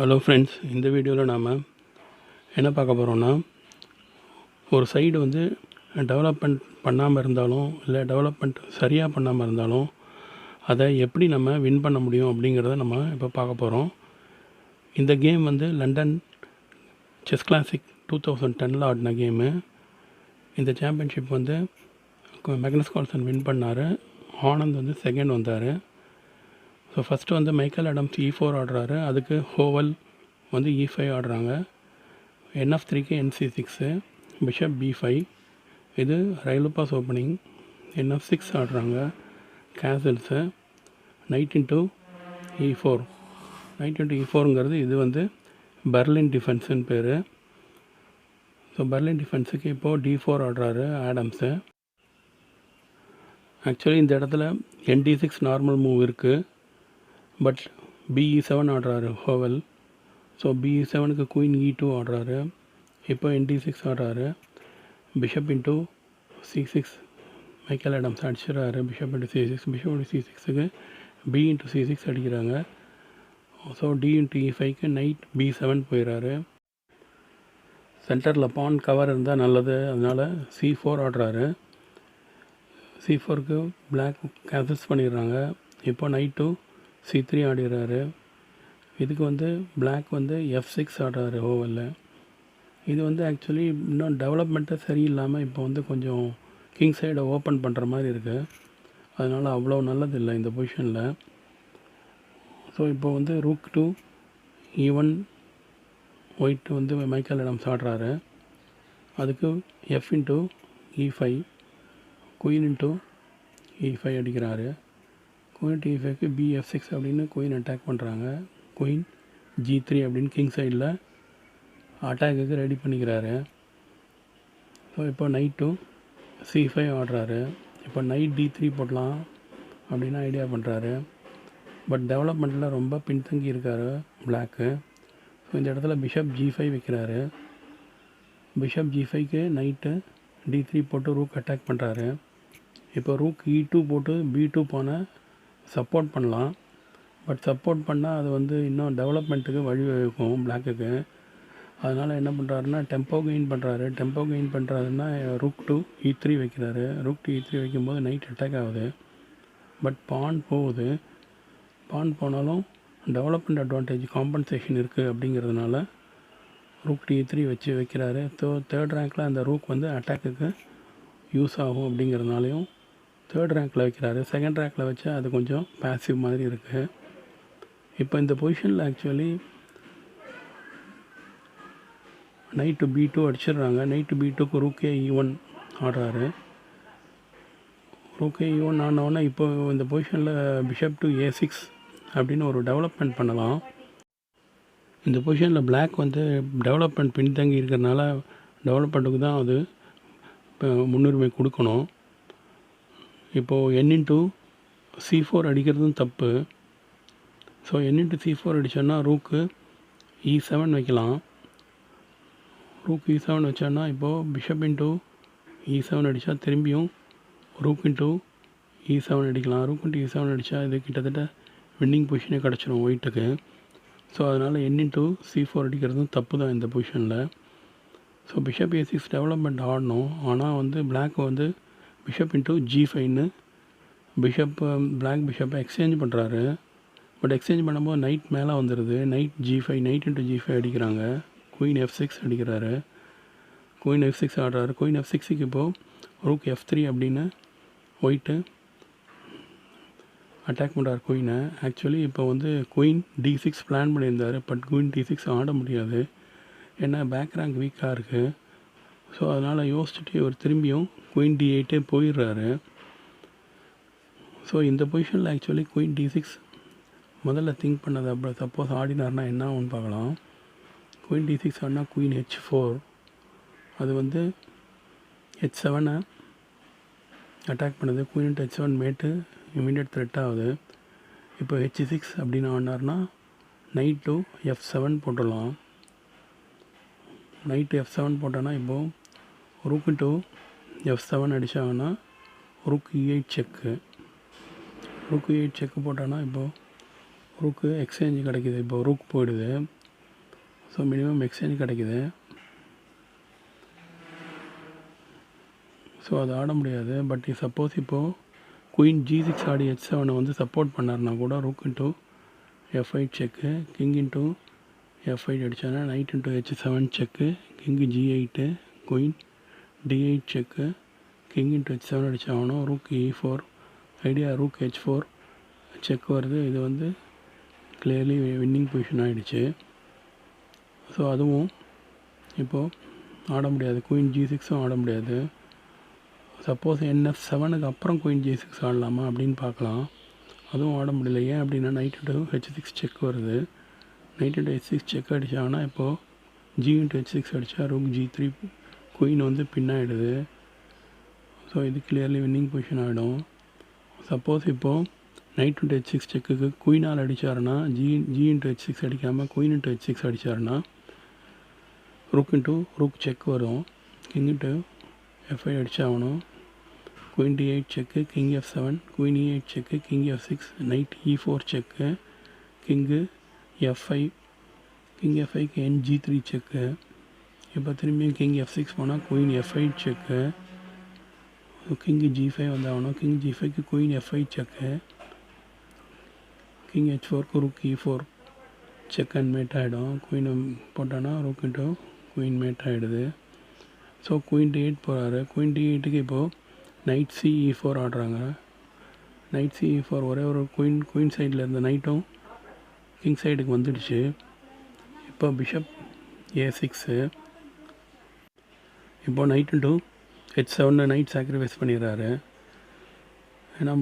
Hello friends, இந்த வீடியோவில் நாம் என்ன பார்க்க போகிறோன்னா, ஒரு சைடு வந்து டெவலப்மெண்ட் பண்ணாமல் இருந்தாலும் இல்லை டெவலப்மெண்ட் சரியாக பண்ணாமல் இருந்தாலும் அதை எப்படி நம்ம வின் பண்ண முடியும் அப்படிங்கிறத நம்ம இப்போ பார்க்க போகிறோம். இந்த கேம் வந்து லண்டன் செஸ் கிளாசிக் 2010 ஆடின கேமு. இந்த சாம்பியன்ஷிப் வந்து மேக்னஸ் கார்ல்சன் வின் பண்ணார். ஆனந்த் வந்து செகண்ட் வந்தார். ஸோ ஃபஸ்ட்டு வந்து மைக்கேல் ஆடம்ஸ் E4 ஆடுறாரு. அதுக்கு ஹோவல் வந்து E5 ஆடுறாங்க. NF3க்கு NC6, பிஷப் B5. இது ரைலுப்பாஸ் ஓப்பனிங். NF6 ஆடுறாங்க castles. Knight into E4. Knight into E4ங்கிறது இது வந்து பெர்லின் டிஃபென்ஸுன்னு பேர். ஸோ பெர்லின் டிஃபென்ஸுக்கு இப்போது D4 ஆடுறாரு ஆடம்ஸு. ஆக்சுவலி இந்த இடத்துல ND6 நார்மல் மூவ் இருக்குது. பட் BE7 ஆடுறாரு ஹோவல். ஸோ BE7க்கு குயின் E2 ஆடுறாரு. இப்போ ND6 ஆடுறாரு. Bishop into C6 Michael Adams அடிச்சிடறாரு. Bishop into C6. Bishop into C6க்கு B இன்ட்டு C6 அடிக்கிறாங்க. ஸோ D இன்ட்டு E5க்கு நைட் B7 போயிடுறாரு. சென்டரில் பான் கவர் இருந்தால் நல்லது, அதனால் C4 ஆடுறாரு. C4க்கு பிளாக் கேன்சல்ஸ் பண்ணிடுறாங்க. இப்போ நைட்டு C3 ஆடிடுறாரு. இதுக்கு வந்து பிளாக் வந்து F6 ஆடுறாரு ஓவலில். இது வந்து ஆக்சுவலி இன்னும் டெவலப்மெண்ட்டே சரியில்லாமல் இப்போ வந்து கொஞ்சம் கிங் சைடை ஓப்பன் பண்ணுற மாதிரி இருக்குது. அதனால் அவ்வளோ நல்லதில்லை இந்த பொசிஷனில். ஸோ இப்போ வந்து ரூக் டு E1 ஒயிட் வந்து மைக்கேல் ஆடம்ஸ் ஆடுறாரு. அதுக்கு F into E5, queen into E5 அடிக்கிறாரு. குயின் E5க்கு BF6 அப்படின்னு குயின் அட்டாக் பண்ணுறாங்க. குயின் G3 அப்படின்னு கிங் சைடில் அட்டாக்குக்கு ரெடி பண்ணிக்கிறாரு. ஸோ இப்போ நைட்டு C5 ஆடுறாரு. இப்போ நைட் D3 போடலாம் அப்படின்னு ஐடியா பண்ணுறாரு. பட் டெவலப்மெண்ட்டில் ரொம்ப பின்தங்கி இருக்கார் பிளாக்கு. ஸோ இந்த இடத்துல பிஷப் G5 வைக்கிறாரு. பிஷப் G5க்கு நைட்டு D3 போட்டு ரூக் அட்டாக் பண்ணுறாரு. இப்போ ரூக் E2 போட்டு B2 போன சப்போர்ட் பண்ணலாம். பட் சப்போர்ட் பண்ணால் அது வந்து இன்னும் டெவலப்மெண்ட்டுக்கு வழிவகுக்கும் பிளாக்குக்கு. அதனால் என்ன பண்ணுறாருன்னா டெம்போ கெயின் பண்ணுறாரு. டெம்போ கெயின் பண்ணுறாருன்னா ரூக் டு E3 வைக்கிறாரு. ரூக் டு E3 வைக்கும்போது நைட் அட்டாக் ஆகுது. பட் பான் போகுது. பான் போனாலும் டெவலப்மெண்ட் அட்வான்டேஜ் காம்பன்சேஷன் இருக்குது அப்படிங்கிறதுனால ரூக் டு E3 வைக்கிறாரு. தேர்ட் ரேங்க்கில் அந்த ரூக் வந்து அட்டாக்குக்கு யூஸ் ஆகும் அப்படிங்கிறதுனாலையும் தேர்ட் ரேங்க்கில் வைக்கிறாரு. செகண்ட் ரேங்க்கில் வச்சா அது கொஞ்சம் பேசிவ் மாதிரி இருக்குது. இப்போ இந்த பொசிஷனில் ஆக்சுவலி நைட்டு B2 அடிச்சிடுறாங்க. நைட்டு B2க்கு ரூக்கே E1 ஆடுறாரு. ரூக்கே E1 ஆனோடனே இப்போ இந்த பொசிஷனில் பிஷப் டு A6 அப்படின்னு ஒரு டெவலப்மெண்ட் பண்ணலாம். இந்த பொசிஷனில் பிளாக் வந்து டெவலப்மெண்ட் பின்தங்கி இருக்கிறதுனால டெவலப்மெண்ட்டுக்கு தான் அது இப்போ முன்னுரிமை கொடுக்கணும். இப்போது N இன்ட்டு C4 அடிக்கிறதும் தப்பு. ஸோ N இன்ட்டு C4 அடித்தோன்னா ரூக்கு E7 வைக்கலாம். ரூக் E7 வச்சோன்னா இப்போது பிஷப் இன்ட்டு E7 அடித்தா திரும்பியும் ரூக் இன்ட்டு E7 அடிக்கலாம். ரூக் இன்ட்டு E7 அடித்தா இது கிட்டத்தட்ட வின்னிங் பொசிஷனே கிடச்சிரும் ஒயிட்டுக்கு. ஸோ அதனால் N இன்ட்டு C4 அடிக்கிறதும் தப்பு தான் இந்த பொசிஷனில். ஸோ பிஷப் A6 டெவலப்மெண்ட் ஆடணும். ஆனால் வந்து பிளாக் வந்து பிஷப் இன்ட்டு G5ன்னு பிளாக் பிஷப்பை எக்ஸ்சேஞ்ச் பண்ணுறாரு. பட் எக்ஸ்சேஞ்ச் பண்ணும்போது நைட் மேலே வந்துடுது. Night G5, night into G5 அடிக்கிறாங்க. குயின் F6 அடிக்கிறாரு. குயின் F6 ஆடுறாரு. குயின் F6க்கு இப்போது ரூக் F3 அப்படின்னு ஒயிட்டு அட்டாக் பண்ணுறாரு குயினை. ஆக்சுவலி இப்போ வந்து குயின் D6 பிளான் பண்ணியிருந்தார். பட் குயின் D6 ஆட முடியாது, ஏன்னா பேக் ரேங்க் வீக்காக இருக்குது. ஸோ அதனால் யோசிச்சுட்டு இவர் திரும்பியும் குயின் D8 போயிடுறாரு. ஸோ இந்த பொசிஷனில் ஆக்சுவலி குயின் D6 முதல்ல திங்க் பண்ணது. அப்போ சப்போஸ் ஆடினார்னா என்ன ஆகும்னு பார்க்கலாம். குயின் D6 ஆடினா குயின் H4, அது வந்து H7 அட்டாக் பண்ணுது. குயின் H7 மேட்டு இமீடியட் த்ரெட் ஆகுது. இப்போ H6 அப்படின்னு ஆடினார்னா நைட் டு F7 போட்டுடலாம். நைட்டு F7 போட்டோன்னா இப்போது ரூக் டு F7 அடித்தாங்கன்னா rook E8 check. Rook E8 check போட்டோன்னா இப்போது ரூக்கு எக்ஸ்சேஞ்சு கிடைக்கிது. இப்போ ரூக் போயிடுது. ஸோ மினிமம் எக்ஸ்சேஞ்ச் கிடைக்குது. ஸோ அது ஆட முடியாது. பட் சப்போஸ் இப்போது குயின் G6 ஆடி H7 வந்து சப்போர்ட் பண்ணார்னா கூட rook into F8 check, king into F8 அடித்தானா knight into H7 check, king G8, queen D8 check, king into H7 அடித்தாகணும். Rook E4 idea, rook H4 check வருது. இது வந்து clearly winning position ஆகிடுச்சு. So அதுவும் இப்போது ஆட முடியாது. குயின் G6ம் ஆட முடியாது. சப்போஸ் NF7க்கு அப்புறம் குயின் G6 ஆடலாமா அப்படின்னு பார்க்கலாம். அதுவும் ஆட முடியல. ஏன் அப்படின்னா நைட் இன்ட்டு H6 செக் வருது. நைட் இன்ட்டு H6 செக் அடித்தாங்கன்னா இப்போது G இன்ட்டு H6 அடித்தா ரூக் G3 குயின் வந்து பின்னாயிடுது. ஸோ இது கிளியர்லி வின்னிங் பொசிஷன் ஆகிடும். சப்போஸ் இப்போது நைட் இன்ட்டு H6 செக்குக்கு குயினால் அடித்தாருன்னா G இன்ட்டு H6 அடிக்காமல் குயின் இன்ட்டு H6 அடித்தாருன்னா ரூக் செக் வரும். கிங் இன்ட்டு F5 அடித்தாகணும். Queen D8 check, king F7, queen E8 check, king F6, knight E4 check, king F5, king F5க்கு G3 செக்கு. இப்போ திரும்பியும் king F6 போனால் குயின் F8 செக்கு, king G5 வந்தாகணும். King G5க்கு queen F5 check, king H4க்கு rook E4 check and mate ஆகிடும். Queen போட்டானா rook into queen mate ஆகிடுது. So queen D8 போகிறாரு. குயின் D8க்கு இப்போது நைட் CE4 ஆடுறாங்க. நைட் CE4 ஒரே ஒரு குயின் சைடில் இருந்த நைட்டும் கிங் சைடுக்கு வந்துடுச்சு. இப்போ பிஷப் A6. இப்போ night into H7 night sacrifice பண்ணிடுறாரு. ஏன்னா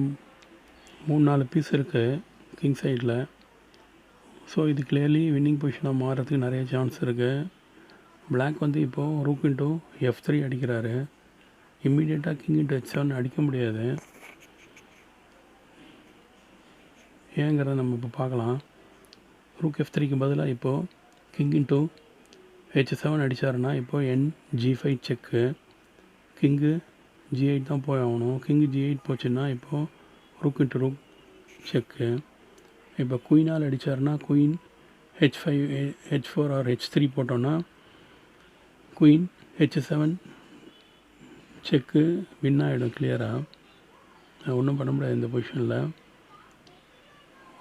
3-4 பீஸ் இருக்குது கிங் சைடில். ஸோ இது கிளியர்லி வின்னிங் பொசிஷனாக மாறுறதுக்கு நிறைய சான்ஸ் இருக்குது. பிளாக் வந்து இப்போது ரூக் இன்ட்டு F3 அடிக்கிறாரு. இம்மீடியட்டாக கிங் இன்ட்டு H7 அடிக்க முடியாது. ஏங்கிறத நம்ம இப்போ பார்க்கலாம். ரூக் F3க்கு பதிலாக இப்போது கிங் இன்ட்டு H7 அடித்தாருன்னா இப்போது G5 செக்கு, கிங்கு G8 தான் போய் ஆகணும். கிங்கு G8 போச்சுன்னா இப்போது ரூக் இன்ட்டு ரூக் செக்கு. இப்போ குயினால் அடித்தாருன்னா queen H5, H4 R H3 போட்டோன்னா குயின் H7 செக்கு வின் ஆகிடும் கிளியராக. ஒன்றும் பண்ண முடியாது இந்த பொசிஷனில்.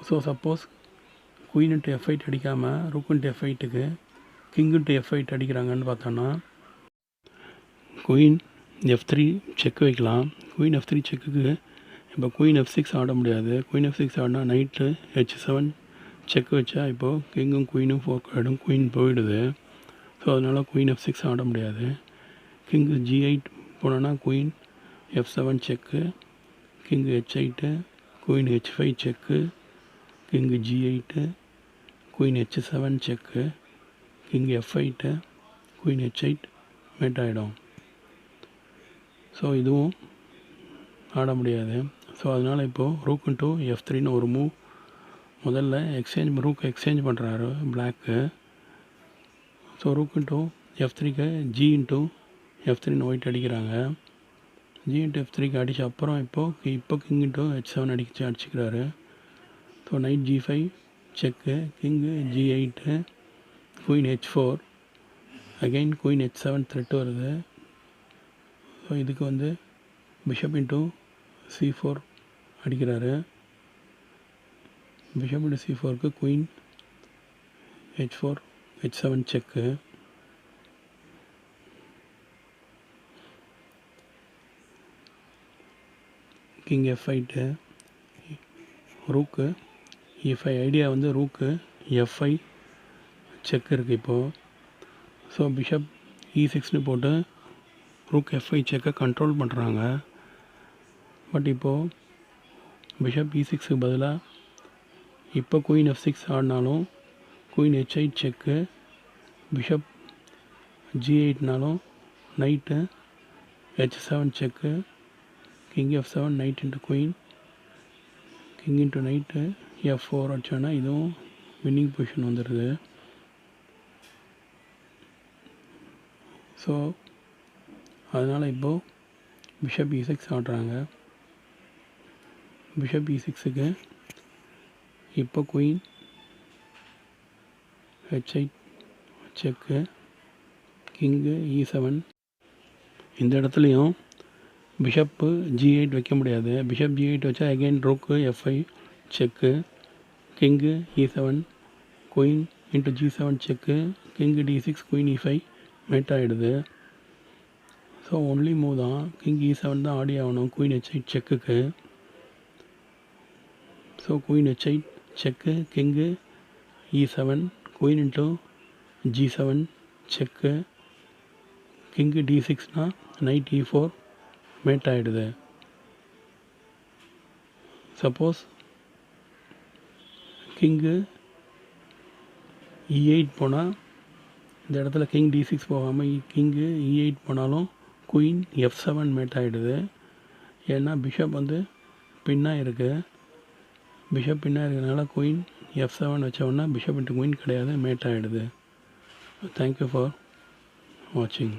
So suppose queen into F8 அடிக்காமல் ரூக் இன்ட்டு F8க்கு கிங் இன்ட்டு F8 அடிக்கிறாங்கன்னு பார்த்தோன்னா குயின் F3 செக் வைக்கலாம். குயின் F3 செக்குக்கு இப்போ குயின் F6 ஆட முடியாது. குயின் F6 ஆடினா நைட்டு H7 செக் வச்சா இப்போது கிங்கும் குயினும் ஃபோர்க் ஆகிடும். குயின் போயிடுது. ஸோ அதனால் குயின் F6 ஆட முடியாது. கிங்கு G8 போனோன்னா queen F7 check, king H8, queen H5 check, king G8, queen H7 check, king F8, queen H8 mate ஆகிடும். ஸோ இதுவும் ஆட முடியாது. ஸோ அதனால் இப்போது ரூக் இன்ட்டு F3ன்னு ஒரு மூவ் முதல்ல ரூக் எக்ஸ்சேஞ்ச் பண்ணுறாரு பிளாக்கு. ஸோ ரூக் இன்ட்டு F3க்கு G இன்ட்டு F3ன்னு ஒயிட் அடிக்கிறாங்க. G இன்ட்டு F3க்கு அடித்த அப்புறம் இப்போ கிங் இன்ட்டு H7 அடிச்சுக்கிறாரு. So knight G5 check, king G8, queen H4, again queen H7 threat வருது. ஸோ இதுக்கு வந்து பிஷப் இன்ட்டு C4 அடிக்கிறாரு. பிஷப் இன்ட்டு C4க்கு queen H4, H7 check. King F8, rook E5. Idea வந்து ரூக்கு F5 செக் இருக்குது இப்போது. So bishop E6ன்னு போட்டு rook F5 செக்கை கண்ட்ரோல் பண்ணுறாங்க. பட் இப்போது பிஷப் E6க்கு பதிலாக இப்போ குயின் F6 ஆடினாலும் குயின் H8 செக்கு, பிஷப் G8னாலும் knight H7 check, king F7 knight into queen, king into knight F4 அடித்தோன்னா இதுவும் வின்னிங் பொசிஷன் வந்துடுது. ஸோ அதனால் இப்போது பிஷப் E6 ஆடுறாங்க. பிஷப் E6க்கு இப்போ queen H8 check, king E7. இந்த இடத்துலையும் பிஷப்பு G8 வைக்க முடியாது. பிஷப் G8 வச்சா again rook F5 check, king E7, queen into G7 check, king D6, queen E5 mate ஆகிடுது. ஸோ ஒன்லி மூவ் தான், கிங் E7 தான் ஆடி ஆகணும் குயின் H8 செக்குக்கு. So queen H8 check, king E7, queen into G7 check, king D6னா knight E4 mate ஆகிடுது. Suppose king E8 போனால் இந்த இடத்துல கிங் D6 போகாமல் கிங்கு E8 போனாலும் குயின் F7 மேட் ஆகிடுது. ஏன்னா பிஷப் வந்து பின்னாக இருக்குது. பிஷப் பின்னாக இருக்கிறதுனால குயின் F7 வச்சோன்னா பிஷப் இன்ட்டு குயின் கிடையாது, மேட் ஆகிடுது. தேங்க்யூ ஃபார் வாட்சிங்.